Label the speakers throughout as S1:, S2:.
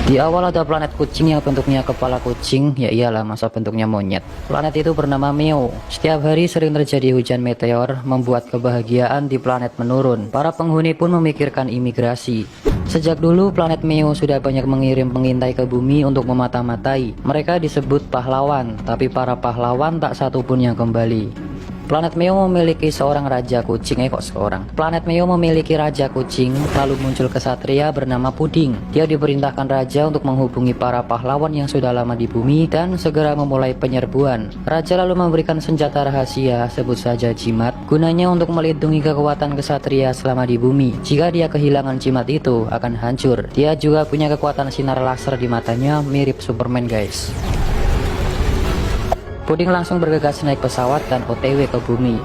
S1: Di awal ada planet kucing yang bentuknya kepala kucing, ya iyalah masa bentuknya monyet. Planet itu bernama Meo. Setiap hari sering terjadi hujan meteor, membuat kebahagiaan di planet menurun. Para penghuni pun memikirkan imigrasi. Sejak dulu planet Meo sudah banyak mengirim pengintai ke bumi untuk memata-matai. Mereka disebut pahlawan, tapi para pahlawan tak satu pun yang kembali. Planet Meo memiliki seorang raja kucing, Planet Meo memiliki raja kucing, lalu muncul kesatria bernama Puding. Dia diperintahkan raja untuk menghubungi para pahlawan yang sudah lama di bumi dan segera memulai penyerbuan. Raja lalu memberikan senjata rahasia, sebut saja jimat, gunanya untuk melindungi kekuatan kesatria selama di bumi. Jika dia kehilangan jimat itu, akan hancur. Dia juga punya kekuatan sinar laser di matanya, mirip Superman guys. Puding langsung bergegas naik pesawat dan OTW ke bumi.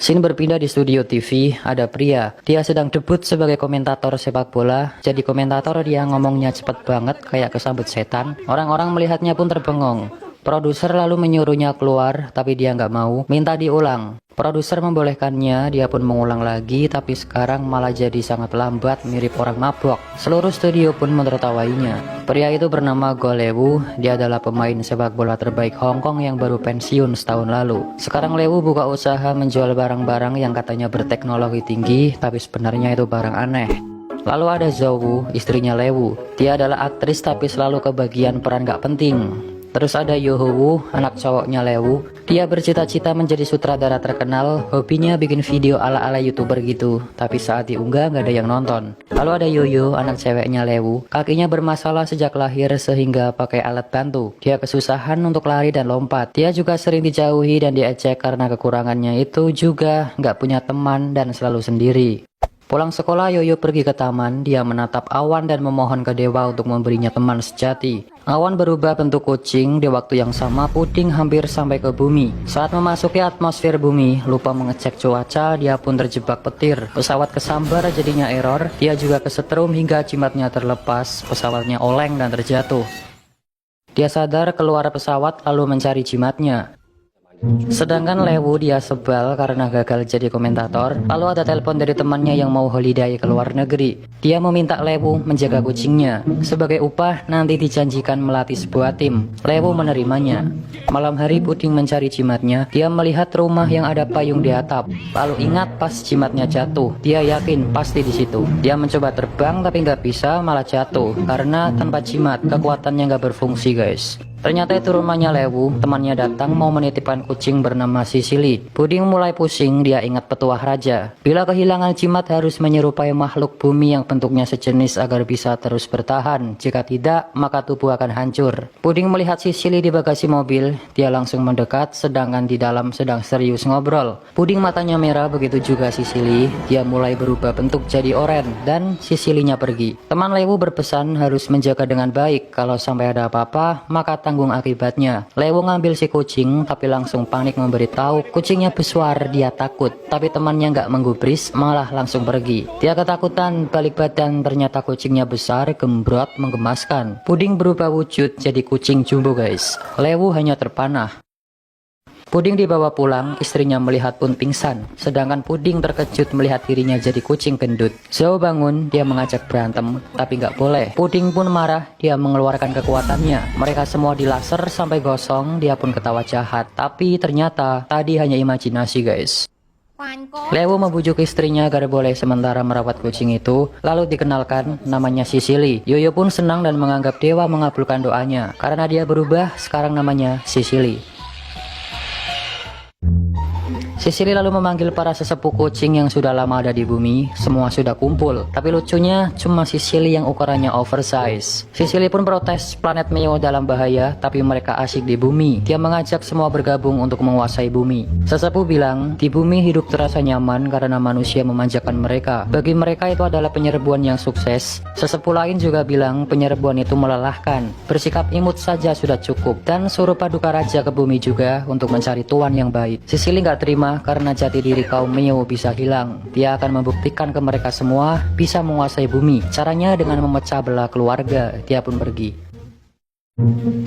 S1: Scene berpindah di studio TV, ada pria. Dia sedang debut sebagai komentator sepak bola. Jadi komentator dia ngomongnya cepet banget kayak kesambet setan. Orang-orang melihatnya pun terbengong. Produser lalu menyuruhnya keluar, tapi dia nggak mau, minta diulang. Produser membolehkannya, dia pun mengulang lagi, tapi sekarang malah jadi sangat lambat, mirip orang mabok. Seluruh studio pun menertawainya. Pria itu bernama Go Lewu, dia adalah pemain sepak bola terbaik Hong Kong yang baru pensiun setahun lalu. Sekarang Lewu buka usaha menjual barang-barang yang katanya berteknologi tinggi, tapi sebenarnya itu barang aneh. Lalu ada Zhou Wu, istrinya Lewu. Dia adalah aktris tapi selalu kebagian peran gak penting. Terus ada Yoho Wu, anak cowoknya Lewu. Dia bercita-cita menjadi sutradara terkenal, hobinya bikin video ala-ala YouTuber gitu. Tapi saat diunggah nggak ada yang nonton. Lalu ada Yoyo, anak ceweknya Lewu. Kakinya bermasalah sejak lahir sehingga pakai alat bantu. Dia kesusahan untuk lari dan lompat. Dia juga sering dijauhi dan diejek karena kekurangannya itu juga nggak punya teman dan selalu sendiri. Pulang sekolah, Yoyo pergi ke taman. Dia menatap awan dan memohon ke dewa untuk memberinya teman sejati. Awan berubah bentuk kucing. Di waktu yang sama, Puding hampir sampai ke bumi. Saat memasuki atmosfer bumi, lupa mengecek cuaca, dia pun terjebak petir. Pesawat kesambar jadinya error. Dia juga kesetrum hingga jimatnya terlepas. Pesawatnya oleng dan terjatuh. Dia sadar keluar pesawat lalu mencari jimatnya. Sedangkan Lewu dia sebal karena gagal jadi komentator. Lalu ada telepon dari temannya yang mau holiday ke luar negeri. Dia meminta Lewu menjaga kucingnya. Sebagai upah nanti dijanjikan melatih sebuah tim. Lewu menerimanya. Malam hari Puding mencari jimatnya. Dia melihat rumah yang ada payung di atap. Lalu ingat pas jimatnya jatuh. Dia yakin pasti di situ. Dia mencoba terbang tapi nggak bisa, malah jatuh. Karena tanpa jimat kekuatannya nggak berfungsi guys. Ternyata itu rumahnya Lewu. Temannya datang mau menitipkan kucing bernama Sisili. Puding mulai pusing, dia ingat petuah raja. Bila kehilangan jimat harus menyerupai makhluk bumi yang bentuknya sejenis agar bisa terus bertahan. Jika tidak, maka tubuh akan hancur. Puding melihat Sisili di bagasi mobil. Dia langsung mendekat, sedangkan di dalam sedang serius ngobrol. Puding matanya merah, begitu juga Sisili. Dia mulai berubah bentuk jadi oranye dan Sisilinya pergi. Teman Lewu berpesan harus menjaga dengan baik. Kalau sampai ada apa-apa, maka tanggung akibatnya. Lewu ngambil si kucing tapi langsung panik memberitahu kucingnya bersuara, dia takut. Tapi temannya nggak menggubris, malah langsung pergi. Dia ketakutan, balik badan, ternyata kucingnya besar, gembrot, menggemaskan. Puding berubah wujud jadi kucing jumbo guys. Lewu hanya terpanah. Puding dibawa pulang, istrinya melihat pun pingsan. Sedangkan Puding terkejut melihat dirinya jadi kucing gendut. Zhou bangun, dia mengajak berantem, tapi nggak boleh. Puding pun marah, dia mengeluarkan kekuatannya. Mereka semua dilaser sampai gosong, dia pun ketawa jahat. Tapi ternyata tadi hanya imajinasi guys. Lewu membujuk istrinya agar boleh sementara merawat kucing itu, lalu dikenalkan namanya Sisili. Yoyo pun senang dan menganggap dewa mengabulkan doanya. Karena dia berubah, sekarang namanya Sisili. Sisili lalu memanggil para sesepuh kucing yang sudah lama ada di bumi. Semua sudah kumpul, tapi lucunya cuma Sisili yang ukurannya oversize. Sisili pun protes, planet Meo dalam bahaya, tapi mereka asyik di bumi. Dia mengajak semua bergabung untuk menguasai bumi. Sesepuh bilang, di bumi hidup terasa nyaman karena manusia memanjakan mereka. Bagi mereka itu adalah penyerbuan yang sukses. Sesepuh lain juga bilang penyerbuan itu melelahkan. Bersikap imut saja sudah cukup. Dan suruh paduka raja ke bumi juga untuk mencari tuan yang baik. Sisili nggak terima karena jati diri kaum Meo bisa hilang. Dia akan membuktikan ke mereka semua bisa menguasai bumi. Caranya dengan memecah belah keluarga. Dia pun pergi.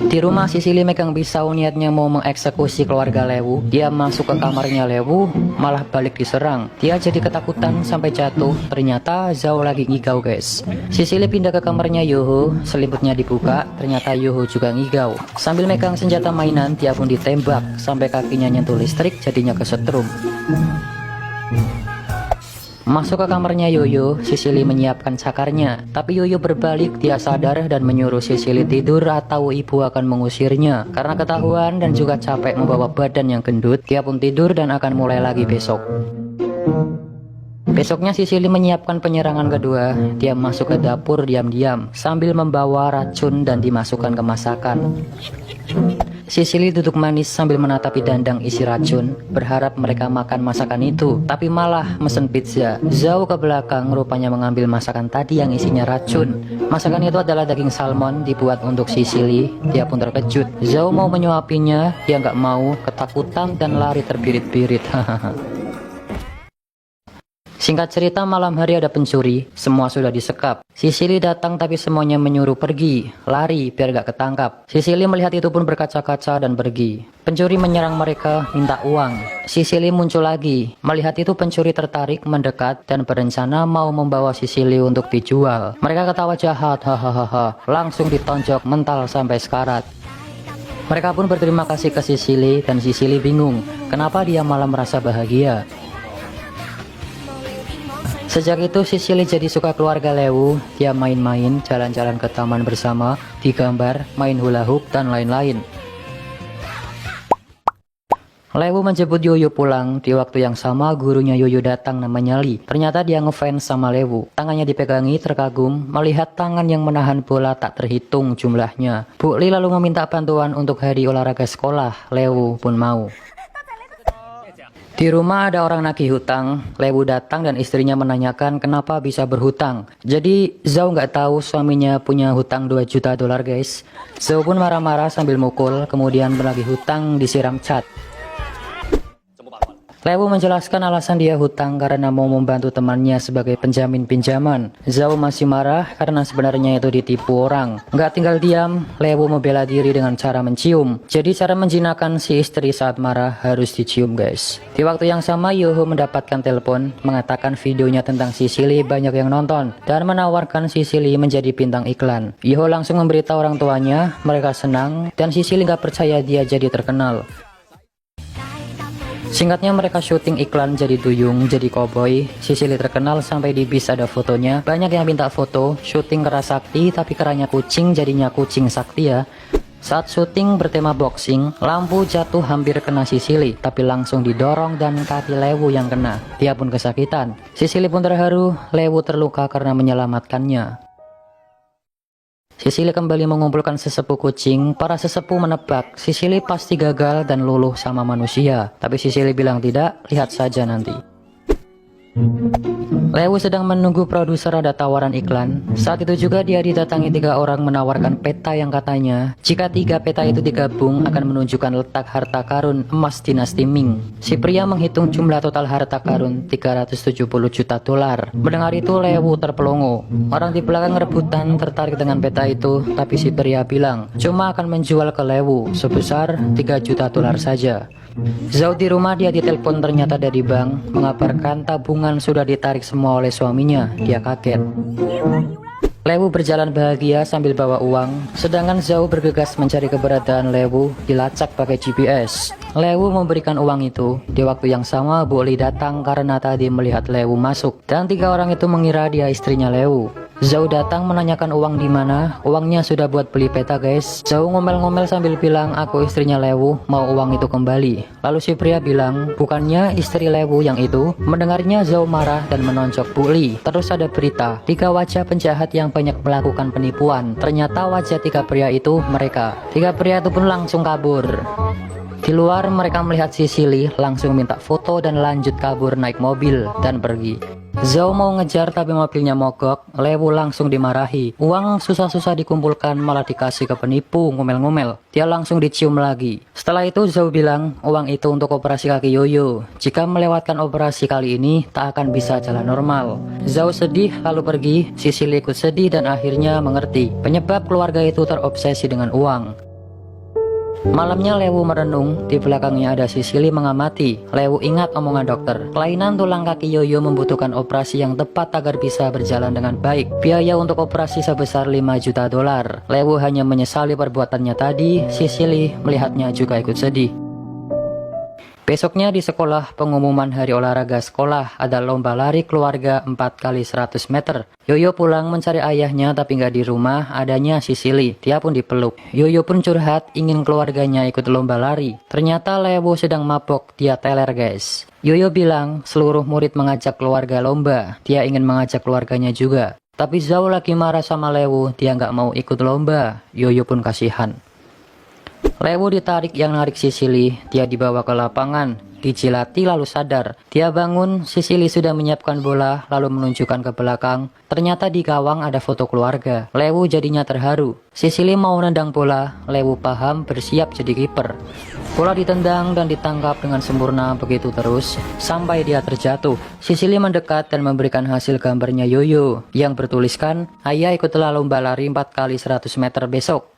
S1: Di rumah Sisili megang pisau niatnya mau mengeksekusi keluarga Lewu. Dia masuk ke kamarnya Lewu, malah balik diserang. Dia jadi ketakutan sampai jatuh. Ternyata Zhao lagi ngigau guys. Sisili pindah ke kamarnya Yoho, selimutnya dibuka. Ternyata Yoho juga ngigau. Sambil megang senjata mainan, dia pun ditembak sampai kakinya nyentuh listrik, jadinya kesetrum. Masuk ke kamarnya Yoyo, Sisili menyiapkan cakarnya. Tapi Yoyo berbalik, dia sadar dan menyuruh Sisili tidur atau ibu akan mengusirnya. Karena ketahuan dan juga capek membawa badan yang gendut, dia pun tidur dan akan mulai lagi besok. Besoknya Sisili menyiapkan penyerangan kedua. Dia masuk ke dapur diam-diam sambil membawa racun dan dimasukkan ke masakan. Sisili duduk manis sambil menatapi dandang isi racun, berharap mereka makan masakan itu, tapi malah mesen pizza. Zhao ke belakang rupanya mengambil masakan tadi yang isinya racun. Masakan itu adalah daging salmon dibuat untuk Sisili. Dia pun terkejut. Zhao mau menyuapinya, dia nggak mau, ketakutan dan lari terbirit-birit. Singkat cerita, malam hari ada pencuri, semua sudah disekap. Sisili datang tapi semuanya menyuruh pergi, lari biar gak ketangkap. Sisili melihat itu pun berkaca-kaca dan pergi. Pencuri menyerang mereka, minta uang. Sisili muncul lagi, melihat itu pencuri tertarik, mendekat, dan berencana mau membawa Sisili untuk dijual. Mereka ketawa jahat, hahaha, langsung ditonjok mental sampai sekarat. Mereka pun berterima kasih ke Sisili dan Sisili bingung, kenapa dia malah merasa bahagia. Sejak itu Sisili jadi suka keluarga Lewu. Dia main-main, jalan-jalan ke taman bersama, digambar, main hula hoop, dan lain-lain. Lewu menjemput Yoyo pulang. Di waktu yang sama gurunya Yoyo datang, namanya Li. Ternyata dia ngefans sama Lewu. Tangannya dipegangi, terkagum, melihat tangan yang menahan bola tak terhitung jumlahnya. Bu Li lalu meminta bantuan untuk hari olahraga sekolah. Lewu pun mau. Di rumah ada orang nagih hutang. Lewu datang dan istrinya menanyakan kenapa bisa berhutang. Jadi Zhao nggak tahu suaminya punya hutang 2 juta dolar guys. Zhao pun marah-marah sambil mukul, kemudian menagih hutang disiram cat. Lewu menjelaskan alasan dia hutang karena mau membantu temannya sebagai penjamin pinjaman. Zhao masih marah karena sebenarnya itu ditipu orang. Nggak tinggal diam, Lewu membela diri dengan cara mencium. Jadi cara menjinakkan si istri saat marah harus dicium guys. Di waktu yang sama Yoho mendapatkan telepon mengatakan videonya tentang Sisili banyak yang nonton dan menawarkan Sisili menjadi bintang iklan. Yoho langsung memberitahu orang tuanya, mereka senang dan Sisili nggak percaya dia jadi terkenal. Singkatnya mereka syuting iklan jadi duyung, jadi koboi. Sisili terkenal sampai di bis ada fotonya. Banyak yang minta foto, syuting kera sakti tapi keranya kucing jadinya kucing sakti ya. Saat syuting bertema boxing, lampu jatuh hampir kena Sisili, tapi langsung didorong dan kaki Lewu yang kena. Dia pun kesakitan. Sisili pun terharu, Lewu terluka karena menyelamatkannya. Sisili kembali mengumpulkan sesepuh kucing. Para sesepuh menebak Sisili pasti gagal dan luluh sama manusia. Tapi Sisili bilang tidak, lihat saja nanti. Lewu sedang menunggu produser ada tawaran iklan. Saat itu juga dia didatangi 3 orang menawarkan peta yang katanya jika 3 peta itu digabung akan menunjukkan letak harta karun emas dinasti Ming. Si pria menghitung jumlah total harta karun 370 juta dolar. Mendengar itu Lewu terpelongo. Orang di belakang rebutan tertarik dengan peta itu, tapi si pria bilang cuma akan menjual ke Lewu sebesar 3 juta dolar saja. Zhao di rumah, dia ditelepon ternyata dari bank mengabarkan tabungan sudah ditarik semua oleh suaminya. Dia kaget. Lewu berjalan bahagia sambil bawa uang, sedangkan Zhao bergegas mencari keberadaan Lewu, dilacak pakai GPS. Lewu memberikan uang itu. Di waktu yang sama Bu Li datang karena tadi melihat Lewu masuk dan 3 orang itu mengira dia istrinya Lewu. Zhao datang menanyakan uang di mana. Uangnya sudah buat beli peta guys. Zhao ngomel-ngomel sambil bilang aku istrinya Lewu, mau uang itu kembali. Lalu si pria bilang bukannya istri Lewu yang itu. Mendengarnya Zhao marah dan menonjok Bu Li. Terus ada berita 3 wajah penjahat yang banyak melakukan penipuan. Ternyata wajah 3 pria itu mereka. 3 pria itu pun langsung kabur. Di luar mereka melihat Sisili langsung minta foto dan lanjut kabur naik mobil dan pergi. Zhao mau ngejar tapi mobilnya mogok, Lewu langsung dimarahi. Uang susah-susah dikumpulkan malah dikasih ke penipu, ngomel-ngomel. Dia langsung dicium lagi. Setelah itu Zhao bilang, uang itu untuk operasi kaki Yoyo. Jika melewatkan operasi kali ini, tak akan bisa jalan normal. Zhao sedih lalu pergi, Sicily ikut sedih dan akhirnya mengerti. Penyebab keluarga itu terobsesi dengan uang. Malamnya Lewu merenung, di belakangnya ada Sicily mengamati. Lewu ingat omongan dokter. Kelainan tulang kaki Yoyo membutuhkan operasi yang tepat agar bisa berjalan dengan baik. Biaya untuk operasi sebesar 5 juta dolar. Lewu hanya menyesali perbuatannya tadi. Sicily melihatnya juga ikut sedih. Besoknya di sekolah, pengumuman hari olahraga sekolah, ada lomba lari keluarga 4 kali 100 meter. Yoyo pulang mencari ayahnya tapi nggak di rumah, adanya Sicily. Dia pun dipeluk. Yoyo pun curhat ingin keluarganya ikut lomba lari. Ternyata Lewu sedang mabok, dia teler guys. Yoyo bilang seluruh murid mengajak keluarga lomba. Dia ingin mengajak keluarganya juga. Tapi Zhao lagi marah sama Lewu, dia nggak mau ikut lomba. Yoyo pun kasihan. Lewu ditarik yang narik Sicily, dia dibawa ke lapangan, dijilati lalu sadar. Dia bangun, Sicily sudah menyiapkan bola lalu menunjukkan ke belakang. Ternyata di gawang ada foto keluarga. Lewu jadinya terharu. Sicily mau nendang bola, Lewu paham bersiap jadi kiper. Bola ditendang dan ditangkap dengan sempurna begitu terus sampai dia terjatuh. Sicily mendekat dan memberikan hasil gambarnya Yoyo yang bertuliskan, "Ayah ikutlah lomba lari 4 kali 100 meter besok."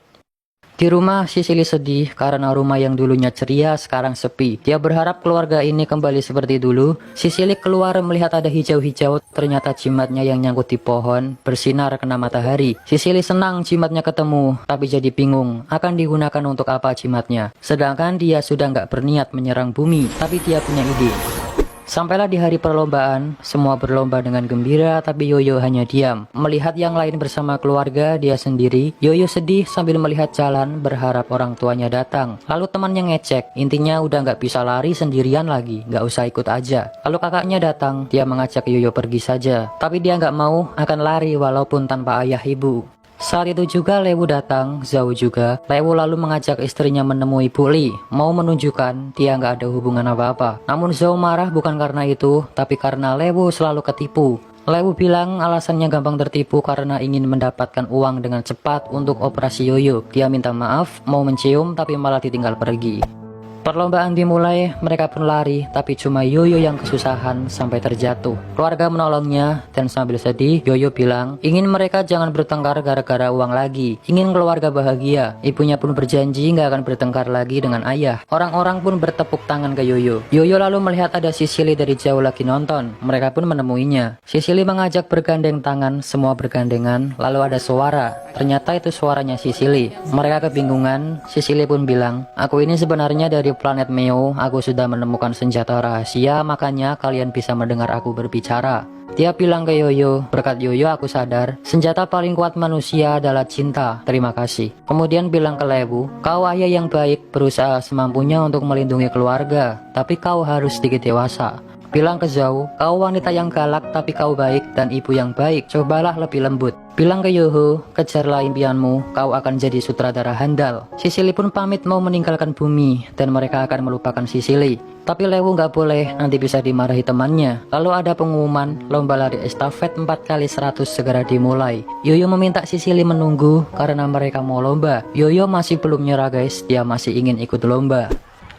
S1: Di rumah, Sicily sedih karena rumah yang dulunya ceria sekarang sepi. Dia berharap keluarga ini kembali seperti dulu. Sicily keluar melihat ada hijau-hijau, ternyata jimatnya yang nyangkut di pohon bersinar kena matahari. Sicily senang jimatnya ketemu, tapi jadi bingung akan digunakan untuk apa jimatnya. Sedangkan dia sudah nggak berniat menyerang bumi, tapi dia punya ide. Sampailah di hari perlombaan, semua berlomba dengan gembira tapi Yoyo hanya diam. Melihat yang lain bersama keluarga, dia sendiri. Yoyo sedih sambil melihat jalan berharap orang tuanya datang. Lalu temannya ngecek, intinya udah nggak bisa lari sendirian lagi, nggak usah ikut aja. Lalu kakaknya datang, dia mengajak Yoyo pergi saja. Tapi dia nggak mau, akan lari walaupun tanpa ayah ibu. Saat itu juga Lewu datang, Zhao juga. Lewu lalu mengajak istrinya menemui Bully, mau menunjukkan dia nggak ada hubungan apa-apa. Namun Zhao marah bukan karena itu, tapi karena Lewu selalu ketipu. Lewu bilang alasannya gampang tertipu karena ingin mendapatkan uang dengan cepat untuk operasi Yoyo. Dia minta maaf, mau mencium tapi malah ditinggal pergi. Perlombaan dimulai, mereka pun lari, tapi cuma Yoyo yang kesusahan sampai terjatuh. Keluarga menolongnya, dan sambil sedih, Yoyo bilang, ingin mereka jangan bertengkar gara-gara uang lagi. Ingin keluarga bahagia. Ibunya pun berjanji nggak akan bertengkar lagi dengan ayah. Orang-orang pun bertepuk tangan ke Yoyo. Yoyo lalu melihat ada Sicily dari jauh lagi nonton. Mereka pun menemuinya. Sicily mengajak bergandeng tangan, semua bergandengan, lalu ada suara. Ternyata itu suaranya Sicily. Mereka kebingungan, Sicily pun bilang, aku ini sebenarnya dari planet Meo, aku sudah menemukan senjata rahasia, makanya kalian bisa mendengar aku berbicara. Dia bilang ke Yoyo, berkat Yoyo aku sadar, senjata paling kuat manusia adalah cinta, terima kasih. Kemudian bilang ke Lewu, kau ayah yang baik, berusaha semampunya untuk melindungi keluarga, tapi kau harus sedikit dewasa. Bilang ke Zhao, kau wanita yang galak tapi kau baik dan ibu yang baik, cobalah lebih lembut. Bilang ke Yoho, kejarlah impianmu, kau akan jadi sutradara handal. Sicily pun pamit mau meninggalkan bumi dan mereka akan melupakan Sicily. Tapi Lewu nggak boleh, nanti bisa dimarahi temannya. Lalu ada pengumuman, lomba lari estafet 4 kali 100 segera dimulai. Yoyo meminta Sicily menunggu karena mereka mau lomba. Yoyo masih belum nyerah guys, dia masih ingin ikut lomba.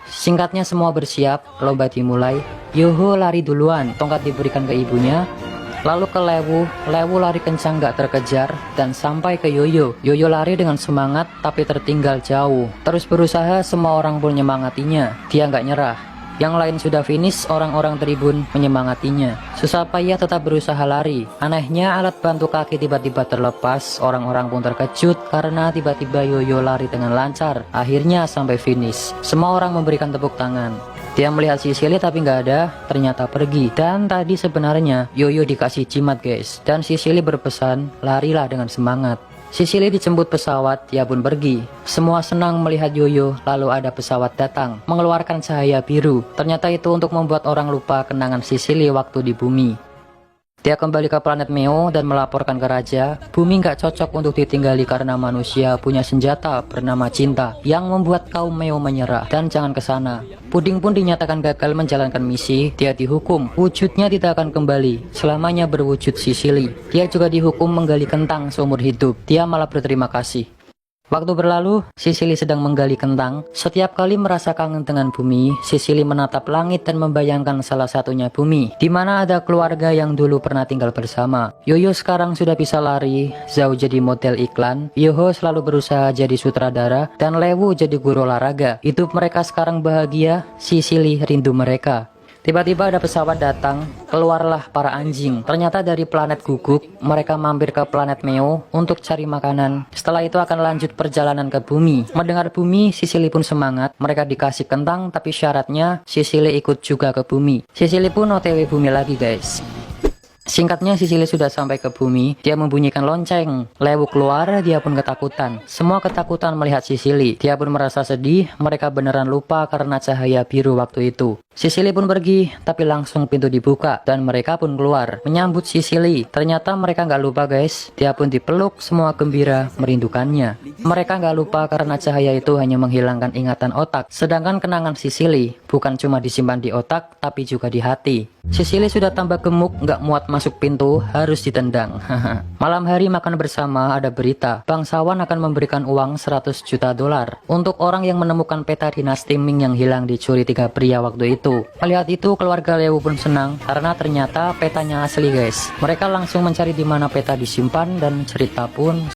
S1: Singkatnya semua bersiap, lomba dimulai. Yoho lari duluan, tongkat diberikan ke ibunya. Lalu ke Lewu, Lewu lari kencang gak terkejar dan sampai ke Yoyo. Yoyo lari dengan semangat tapi tertinggal jauh. Terus berusaha, semua orang pun menyemangatinya. Dia gak nyerah. Yang lain sudah finish, orang-orang tribun menyemangatinya. Susah payah tetap berusaha lari. Anehnya alat bantu kaki tiba-tiba terlepas. Orang-orang pun terkejut karena tiba-tiba Yoyo lari dengan lancar. Akhirnya sampai finish. Semua orang memberikan tepuk tangan. Dia melihat Sicily tapi nggak ada, ternyata pergi. Dan tadi sebenarnya Yoyo dikasih jimat guys. Dan Sicily berpesan, larilah dengan semangat. Sicily dijemput pesawat, dia pun pergi. Semua senang melihat Yoyo, lalu ada pesawat datang, mengeluarkan cahaya biru. Ternyata itu untuk membuat orang lupa kenangan Sicily waktu di bumi. Dia kembali ke planet Meo dan melaporkan ke raja, bumi nggak cocok untuk ditinggali karena manusia punya senjata bernama cinta yang membuat kaum Meo menyerah dan jangan ke sana. Puding pun dinyatakan gagal menjalankan misi, dia dihukum, wujudnya tidak akan kembali, selamanya berwujud Sicily. Dia juga dihukum menggali kentang seumur hidup, dia malah berterima kasih. Waktu berlalu, Sicily sedang menggali kentang. Setiap kali merasa kangen dengan bumi, Sicily menatap langit dan membayangkan salah satunya bumi, di mana ada keluarga yang dulu pernah tinggal bersama. Yoyo sekarang sudah bisa lari, Zhao jadi model iklan, Yoho selalu berusaha jadi sutradara, dan Lewu jadi guru olahraga. Hidup mereka sekarang bahagia, Sicily rindu mereka. Tiba-tiba ada pesawat datang, keluarlah para anjing. Ternyata dari planet guguk, mereka mampir ke planet Meo untuk cari makanan. Setelah itu akan lanjut perjalanan ke bumi. Mendengar bumi, Sicily pun semangat. Mereka dikasih kentang, tapi syaratnya Sicily ikut juga ke bumi. Sicily pun OTW bumi lagi guys. Singkatnya, Sicily sudah sampai ke bumi. Dia membunyikan lonceng. Lewu keluar, dia pun ketakutan. Semua ketakutan melihat Sicily. Dia pun merasa sedih. Mereka beneran lupa karena cahaya biru waktu itu. Sicily pun pergi, tapi langsung pintu dibuka dan mereka pun keluar menyambut Sicily. Ternyata mereka nggak lupa guys. Dia pun dipeluk, semua gembira merindukannya. Mereka nggak lupa karena cahaya itu hanya menghilangkan ingatan otak. Sedangkan kenangan Sicily bukan cuma disimpan di otak, tapi juga di hati. Sicily sudah tambah gemuk, nggak muat masuk pintu, harus ditendang. Malam hari makan bersama, ada berita bangsawan akan memberikan uang 100 juta dolar untuk orang yang menemukan peta dinasti Ming yang hilang dicuri 3 pria waktu itu. Melihat itu, keluarga Lewu pun senang karena ternyata petanya asli guys. Mereka langsung mencari di mana peta disimpan dan cerita pun